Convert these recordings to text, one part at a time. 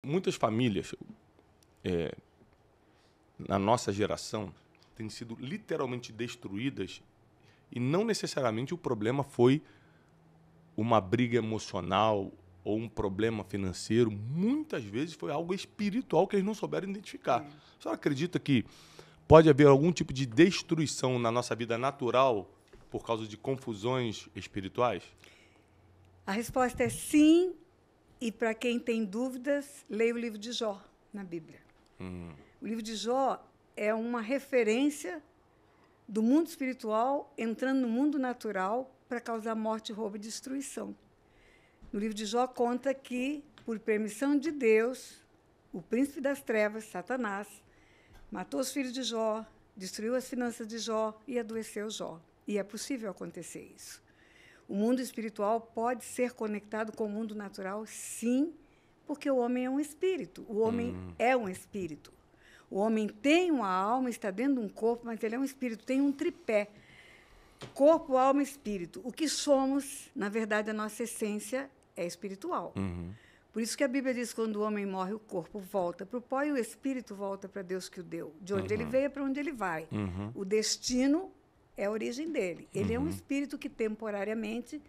Muitas famílias, na nossa geração, têm sido literalmente destruídas e não necessariamente o problema foi uma briga emocional ou um problema financeiro. Muitas vezes foi algo espiritual que eles não souberam identificar. A senhora acredita que pode haver algum tipo de destruição na nossa vida natural por causa de confusões espirituais? A resposta é sim. E para quem tem dúvidas, leia o livro de Jó na Bíblia. O livro de Jó é uma referência do mundo espiritual entrando no mundo natural para causar morte, roubo e destruição. No livro de Jó conta que, por permissão de Deus, o príncipe das trevas, Satanás, matou os filhos de Jó, destruiu as finanças de Jó e adoeceu Jó. E é possível acontecer isso. O mundo espiritual pode ser conectado com o mundo natural, sim, porque o homem é um espírito. O homem é um espírito. O homem tem uma alma, está dentro de um corpo, mas ele é um espírito, tem um tripé. Corpo, alma e espírito. O que somos, na verdade, a nossa essência é espiritual. Por isso que a Bíblia diz que quando o homem morre, o corpo volta para o pó e o espírito volta para Deus que o deu. De onde ele veio é para onde ele vai. O destino é a origem dele. Ele é um espírito que temporariamente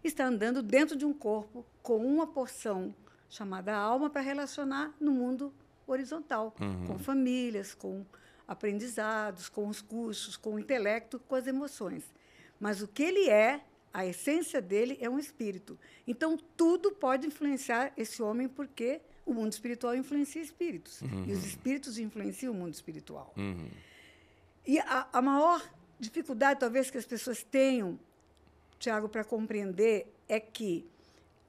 está andando dentro de um corpo com uma porção chamada alma para relacionar no mundo horizontal, com famílias, com aprendizados, com os cursos, com o intelecto, com as emoções. Mas o que ele é, a essência dele é um espírito. Então, tudo pode influenciar esse homem porque o mundo espiritual influencia espíritos. E os espíritos influenciam o mundo espiritual. E a maior dificuldade, talvez, que as pessoas tenham, Tiago, para compreender, é que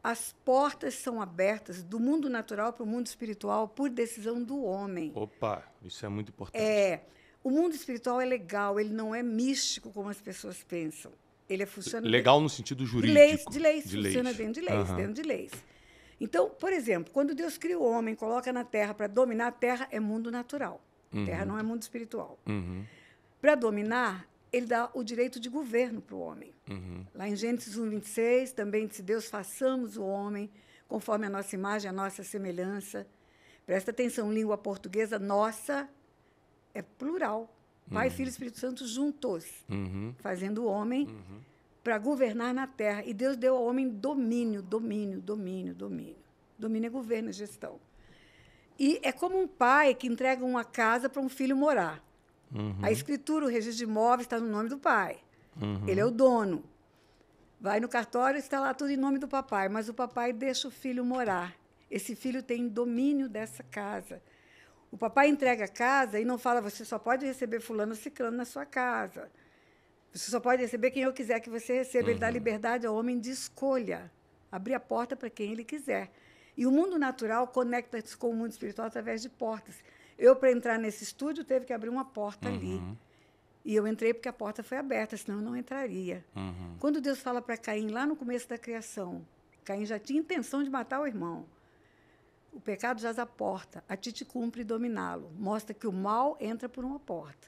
as portas são abertas do mundo natural para o mundo espiritual por decisão do homem. Opa, isso é muito importante. O mundo espiritual é legal, ele não é místico como as pessoas pensam. Ele funciona legal no sentido jurídico. De leis, funciona dentro de leis, dentro de leis. Então, por exemplo, quando Deus cria o homem, coloca na terra para dominar, a terra é mundo natural. Terra não é mundo espiritual. Para dominar, ele dá o direito de governo para o homem. Lá em Gênesis 1:26, também disse, Deus, façamos o homem conforme a nossa imagem, a nossa semelhança. Presta atenção, língua portuguesa, nossa é plural. Pai, Filho e Espírito Santo juntos, fazendo o homem para governar na terra. E Deus deu ao homem domínio. Domínio é governo, é gestão. E é como um pai que entrega uma casa para um filho morar. A escritura, o registro de imóveis está no nome do pai. Ele é o dono. Vai no cartório, está lá tudo em nome do papai, mas o papai deixa o filho morar. Esse filho tem domínio dessa casa. O papai entrega a casa e não fala, você só pode receber fulano ou ciclano na sua casa. Você só pode receber quem eu quiser que você receba. Ele dá liberdade ao homem de escolha. Abrir a porta para quem ele quiser. E o mundo natural conecta-se com o mundo espiritual através de portas. Eu, para entrar nesse estúdio, teve que abrir uma porta ali. E eu entrei porque a porta foi aberta, senão eu não entraria. Quando Deus fala para Caim, lá no começo da criação, Caim já tinha intenção de matar o irmão. O pecado jaz à porta, a ti te cumpre dominá-lo. Mostra que o mal entra por uma porta.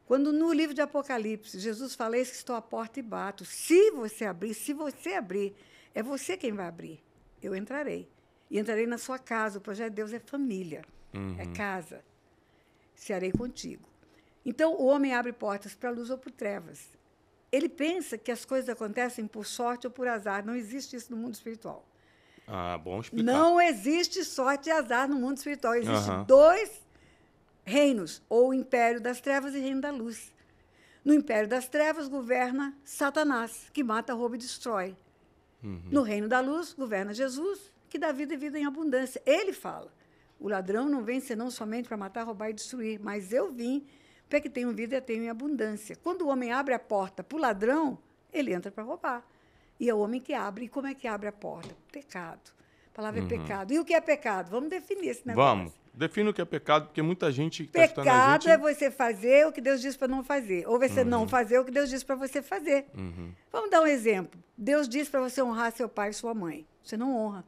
Quando no livro de Apocalipse, Jesus fala, eis que estou à porta e bato. Se você abrir, é você quem vai abrir. Eu entrarei. E entrarei na sua casa. O projeto de Deus é família. É casa. Cearei contigo. Então, o homem abre portas para a luz ou para trevas. Ele pensa que as coisas acontecem por sorte ou por azar. Não existe isso no mundo espiritual. Bom explicar. Não existe sorte e azar no mundo espiritual. Existem dois reinos, ou o império das trevas e o reino da luz. No império das trevas governa Satanás, que mata, rouba e destrói. No reino da luz governa Jesus, que dá vida e vida em abundância. Ele fala, o ladrão não vem senão somente para matar, roubar e destruir, mas eu vim para que tenham vida e a tenham em abundância. Quando o homem abre a porta para o ladrão, ele entra para roubar. E é o homem que abre. E como é que abre a porta? Pecado. A palavra é pecado. E o que é pecado? Vamos definir esse negócio. Vamos. Defina o que é pecado, porque muita gente... Pecado é você fazer o que Deus diz para não fazer. Ou você não fazer o que Deus diz para você fazer. Vamos dar um exemplo. Deus diz para você honrar seu pai e sua mãe. Você não honra.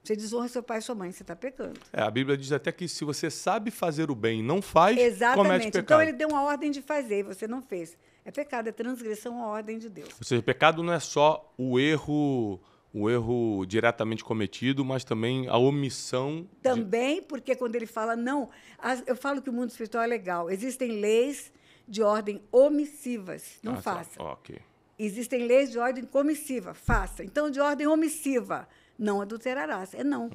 Você desonra seu pai e sua mãe, você está pecando. A Bíblia diz até que se você sabe fazer o bem e não faz, comete pecado. Então ele deu uma ordem de fazer e você não fez. É pecado, é transgressão à ordem de Deus. Ou seja, pecado não é só o erro O erro diretamente cometido, mas também a omissão... Também, porque quando ele fala não... eu falo que o mundo espiritual é legal. Existem leis de ordem omissivas. Não faça. Ok. Existem leis de ordem comissiva. Faça. Então, de ordem omissiva, não adulterarás. É não.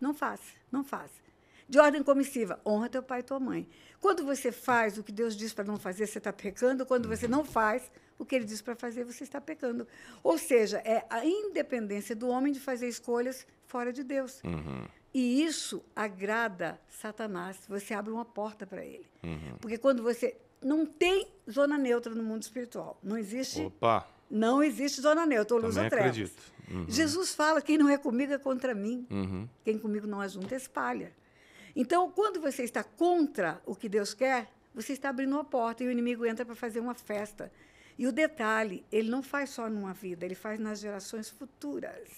Não faça. Não faça. De ordem comissiva, honra teu pai e tua mãe. Quando você faz o que Deus diz para não fazer, você está pecando. Quando você não faz o que ele diz para fazer, você está pecando. Ou seja, é a independência do homem de fazer escolhas fora de Deus. E isso agrada Satanás. Você abre uma porta para ele. Porque quando você... Não tem zona neutra no mundo espiritual. Não existe... Opa! Não existe zona neutra, ou luz ou trevas. Acredito. Jesus fala, quem não é comigo é contra mim. Quem comigo não ajunta, espalha. Então, quando você está contra o que Deus quer, você está abrindo uma porta e o inimigo entra para fazer uma festa. E o detalhe, ele não faz só numa vida, ele faz nas gerações futuras.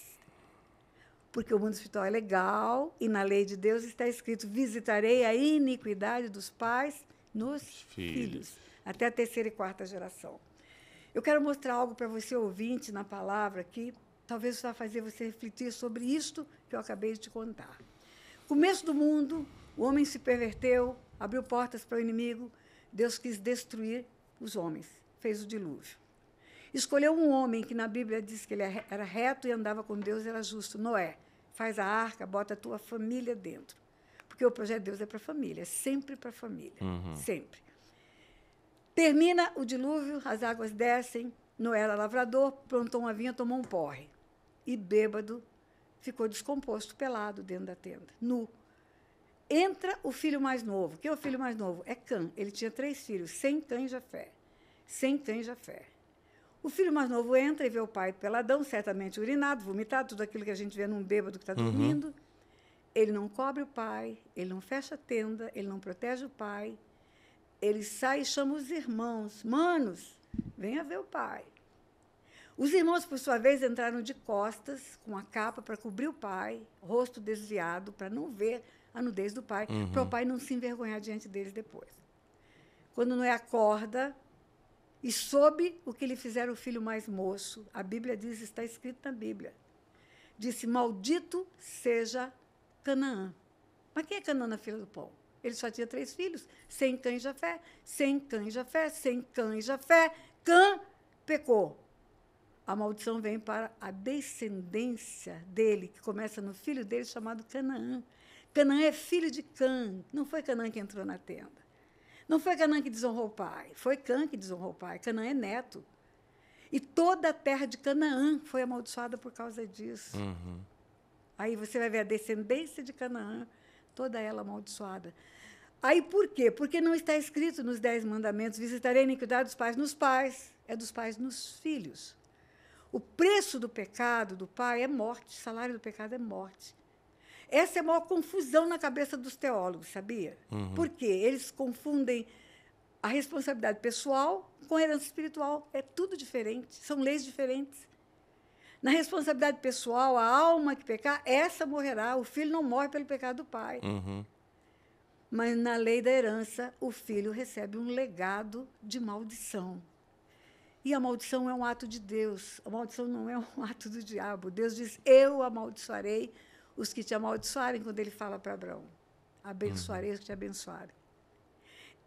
Porque o mundo espiritual é legal e na lei de Deus está escrito: visitarei a iniquidade dos pais nos filhos, até a terceira e quarta geração. Eu quero mostrar algo para você, ouvinte, na palavra, que talvez vá fazer você refletir sobre isto que eu acabei de te contar. Começo do mundo, o homem se perverteu, abriu portas para o inimigo, Deus quis destruir os homens, fez o dilúvio. Escolheu um homem que na Bíblia diz que ele era reto e andava com Deus, era justo. Noé, faz a arca, bota a tua família dentro. Porque o projeto de Deus é para a família, é sempre para a família, sempre. Termina o dilúvio, as águas descem, Noé era lavrador, plantou uma vinha, tomou um porre. E bêbado, ficou descomposto, pelado dentro da tenda, nu. Entra o filho mais novo. Quem é o filho mais novo? É Cã. Ele tinha 3 filhos, Sem, Cã e Jafé. Sem, Cã e Jafé. O filho mais novo entra e vê o pai peladão, certamente urinado, vomitado, tudo aquilo que a gente vê num bêbado que está dormindo. Ele não cobre o pai, ele não fecha a tenda, ele não protege o pai. Ele sai e chama os irmãos. Manos, venha ver o pai. Os irmãos, por sua vez, entraram de costas, com a capa para cobrir o pai, rosto desviado, para não ver a nudez do pai, para o pai não se envergonhar diante deles depois. Quando Noé acorda e soube o que lhe fizeram o filho mais moço, a Bíblia diz, está escrito na Bíblia, disse: maldito seja Canaã. Mas quem é Canaã na fila do pão? Ele só tinha 3 filhos, Sem, Cã e Jafé, Sem, Cã e Jafé, Sem, Cã e Jafé. Cã pecou. A maldição vem para a descendência dele, que começa no filho dele, chamado Canaã. Canaã é filho de Cã. Não foi Canaã que entrou na tenda. Não foi Canaã que desonrou o pai. Foi Cã que desonrou o pai. Canaã é neto. E toda a terra de Canaã foi amaldiçoada por causa disso. Aí você vai ver a descendência de Canaã, toda ela amaldiçoada. Aí por quê? Porque não está escrito nos 10 mandamentos: visitarei a iniquidade dos pais nos pais, é dos pais nos filhos. O preço do pecado do pai é morte, o salário do pecado é morte. Essa é a maior confusão na cabeça dos teólogos, sabia? Por quê? Eles confundem a responsabilidade pessoal com a herança espiritual. É tudo diferente, são leis diferentes. Na responsabilidade pessoal, a alma que pecar, essa morrerá. O filho não morre pelo pecado do pai. Mas na lei da herança, o filho recebe um legado de maldição. E a maldição é um ato de Deus. A maldição não é um ato do diabo. Deus diz: eu amaldiçoarei os que te amaldiçoarem, quando ele fala para Abraão. Abençoarei os que te abençoarem.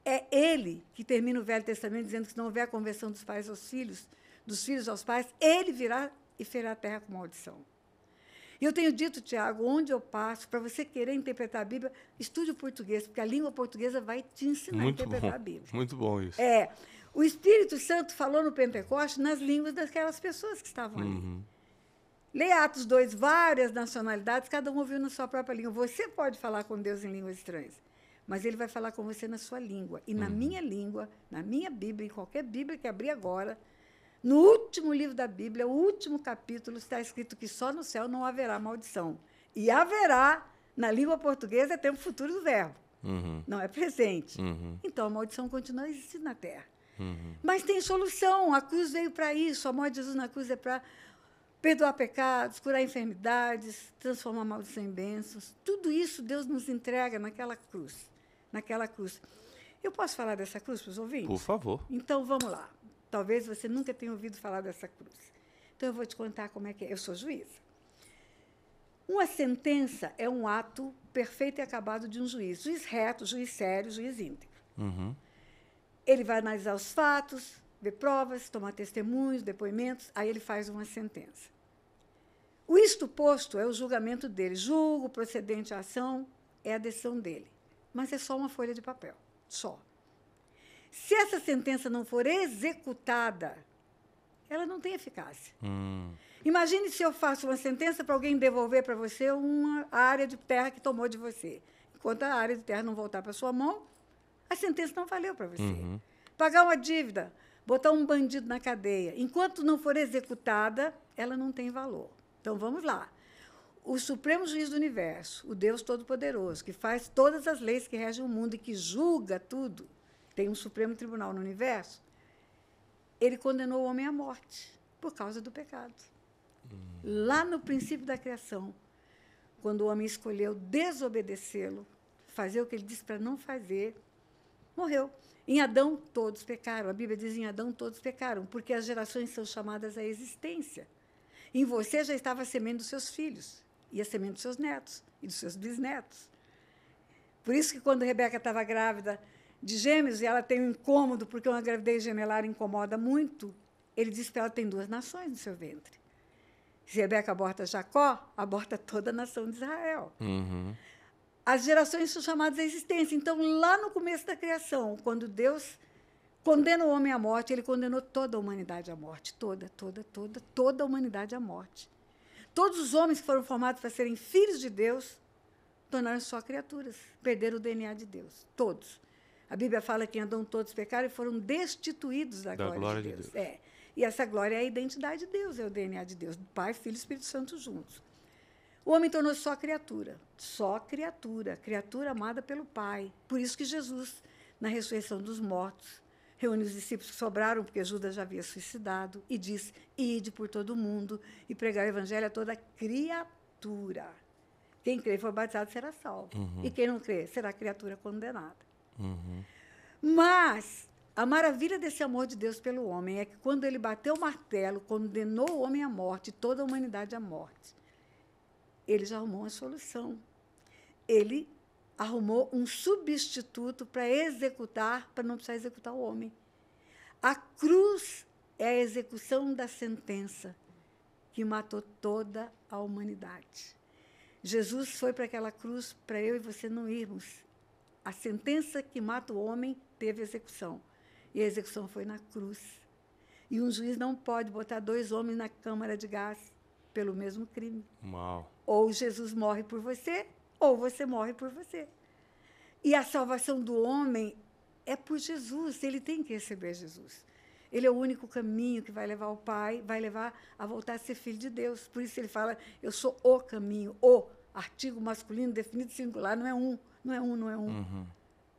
É ele que termina o Velho Testamento dizendo que se não houver a conversão dos pais aos filhos, dos filhos aos pais, ele virá e ferirá a terra com maldição. E eu tenho dito, Tiago, onde eu passo, para você querer interpretar a Bíblia, estude o português, porque a língua portuguesa vai te ensinar a interpretar a Bíblia. Muito bom isso. O Espírito Santo falou no Pentecoste nas línguas daquelas pessoas que estavam ali. Leia Atos 2, várias nacionalidades, cada um ouviu na sua própria língua. Você pode falar com Deus em línguas estranhas, mas ele vai falar com você na sua língua. E na minha língua, na minha Bíblia, em qualquer Bíblia que abrir agora, no último livro da Bíblia, o último capítulo, está escrito que só no céu não haverá maldição. E haverá, na língua portuguesa, é tempo futuro do verbo. Não é presente. Então, a maldição continua existindo na terra. Mas tem solução. A cruz veio para isso. A morte de Jesus na cruz é para perdoar pecados, curar enfermidades, transformar a maldição em bênçãos. Tudo isso Deus nos entrega naquela cruz. Naquela cruz. Eu posso falar dessa cruz para os ouvintes? Por favor. Então, vamos lá. Talvez você nunca tenha ouvido falar dessa cruz. Então, eu vou te contar como é que é. Eu sou juíza. Uma sentença é um ato perfeito e acabado de um juiz. Juiz reto, juiz sério, juiz íntegro. Uhum. Ele vai analisar os fatos, ver provas, tomar testemunhos, depoimentos, aí ele faz uma sentença. O isto posto é o julgamento dele. Julgo, procedente à ação, é a decisão dele. Mas é só uma folha de papel, só. Se essa sentença não for executada, ela não tem eficácia. Imagine se eu faço uma sentença para alguém devolver para você uma área de terra que tomou de você. Enquanto a área de terra não voltar para sua mão, a sentença não valeu para você. Pagar uma dívida, botar um bandido na cadeia. Enquanto não for executada, ela não tem valor. Então, vamos lá. O Supremo Juiz do Universo, o Deus Todo-Poderoso, que faz todas as leis que regem o mundo e que julga tudo, tem um Supremo Tribunal no Universo, ele condenou o homem à morte por causa do pecado. Lá no princípio da criação, quando o homem escolheu desobedecê-lo, fazer o que ele disse para não fazer, morreu. Em Adão, todos pecaram. A Bíblia diz, em Adão, todos pecaram, porque as gerações são chamadas à existência. Em você já estava a semente dos seus filhos, e a semente dos seus netos, e dos seus bisnetos. Por isso que, quando Rebeca estava grávida de gêmeos, e ela tem um incômodo, porque uma gravidez gemelar incomoda muito, ele disse para ela, tem 2 nações no seu ventre. Se Rebeca aborta Jacó, aborta toda a nação de Israel. As gerações são chamadas à existência. Então, lá no começo da criação, quando Deus condena o homem à morte, ele condenou toda a humanidade à morte. Toda a humanidade à morte. Todos os homens que foram formados para serem filhos de Deus tornaram-se só criaturas, perderam o DNA de Deus. Todos. A Bíblia fala que em Adão todos pecaram e foram destituídos da glória de Deus. E essa glória é a identidade de Deus, é o DNA de Deus, do Pai, Filho e Espírito Santo juntos. O homem tornou-se só criatura, criatura amada pelo Pai. Por isso que Jesus, na ressurreição dos mortos, reúne os discípulos que sobraram, porque Judas já havia suicidado, e diz, ide por todo o mundo e pregar o evangelho a toda criatura. Quem crer e for batizado será salvo. E quem não crer será criatura condenada. Mas a maravilha desse amor de Deus pelo homem é que, quando ele bateu o martelo, condenou o homem à morte, toda a humanidade à morte, ele já arrumou uma solução. Ele arrumou um substituto para executar, para não precisar executar o homem. A cruz é a execução da sentença que matou toda a humanidade. Jesus foi para aquela cruz para eu e você não irmos. A sentença que mata o homem teve execução. E a execução foi na cruz. E um juiz não pode botar 2 homens na câmara de gás pelo mesmo crime. Uau. Ou Jesus morre por você, ou você morre por você. E a salvação do homem é por Jesus. Ele tem que receber Jesus. Ele é o único caminho que vai levar ao Pai, vai levar a voltar a ser filho de Deus. Por isso ele fala, eu sou o caminho, o artigo masculino definido singular, não é um.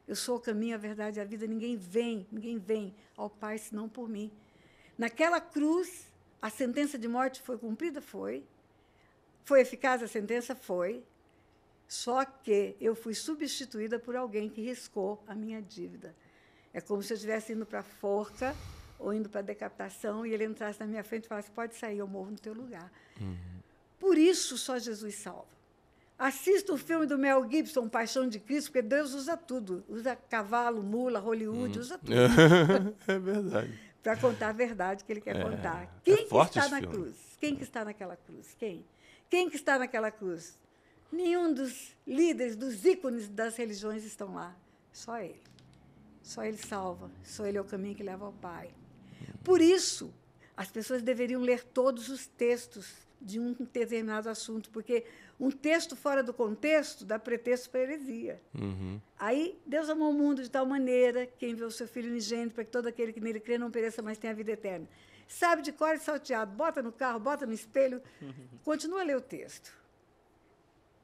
Eu sou o caminho, a verdade e a vida. Ninguém vem ao Pai senão por mim. Naquela cruz, a sentença de morte foi cumprida? Foi. Foi eficaz a sentença? Foi. Só que eu fui substituída por alguém que riscou a minha dívida. É como se eu estivesse indo para a forca ou indo para a decapitação e ele entrasse na minha frente e falasse, pode sair, eu morro no teu lugar. Por isso, só Jesus salva. Assista o filme do Mel Gibson, Paixão de Cristo, porque Deus usa tudo. Usa cavalo, mula, Hollywood, usa tudo. É verdade. Para contar a verdade que ele quer contar. Quem que está na filme. cruz? Quem que está naquela cruz? Quem? Quem que está naquela cruz? Nenhum dos líderes, dos ícones das religiões estão lá. Só ele. Só ele salva. Só ele é o caminho que leva ao Pai. Por isso, as pessoas deveriam ler todos os textos de um determinado assunto, porque um texto fora do contexto dá pretexto para heresia. Aí, Deus amou o mundo de tal maneira que enviou o seu Filho unigênito para que todo aquele que nele crê não pereça, mas tenha a vida eterna. Sabe de cor e salteado, bota no carro, bota no espelho, continua a ler o texto.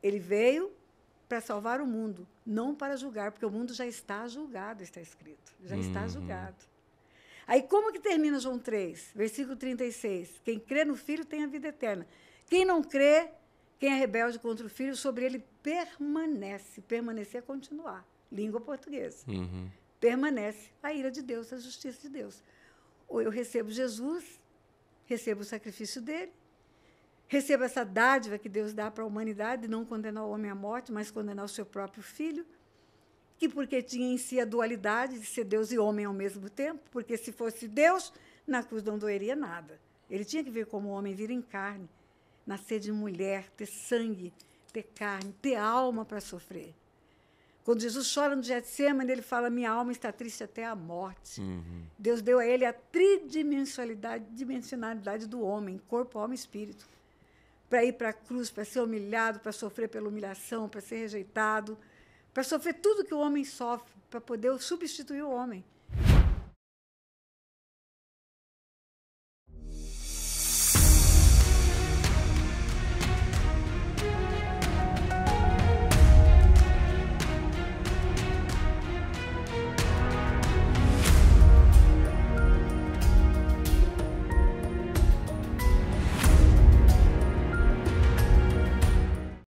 Ele veio para salvar o mundo, não para julgar, porque o mundo já está julgado, está escrito. Já está julgado. Aí, como que termina João 3, versículo 36? Quem crê no Filho tem a vida eterna. Quem não crê, quem é rebelde contra o Filho, sobre ele permanece. Permanecer é continuar. Língua portuguesa. Permanece a ira de Deus, a justiça de Deus. Ou eu recebo Jesus, recebo o sacrifício dele, receba essa dádiva que Deus dá para a humanidade, de não condenar o homem à morte, mas condenar o seu próprio filho, que porque tinha em si a dualidade de ser Deus e homem ao mesmo tempo, porque se fosse Deus, na cruz não doeria nada. Ele tinha que vir como homem, vir em carne, nascer de mulher, ter sangue, ter carne, ter alma para sofrer. Quando Jesus chora no Getsemane, ele fala, minha alma está triste até a morte. Deus deu a ele a tridimensionalidade do homem, corpo, alma e espírito, para ir para a cruz, para ser humilhado, para sofrer pela humilhação, para ser rejeitado, para sofrer tudo que o homem sofre, para poder substituir o homem.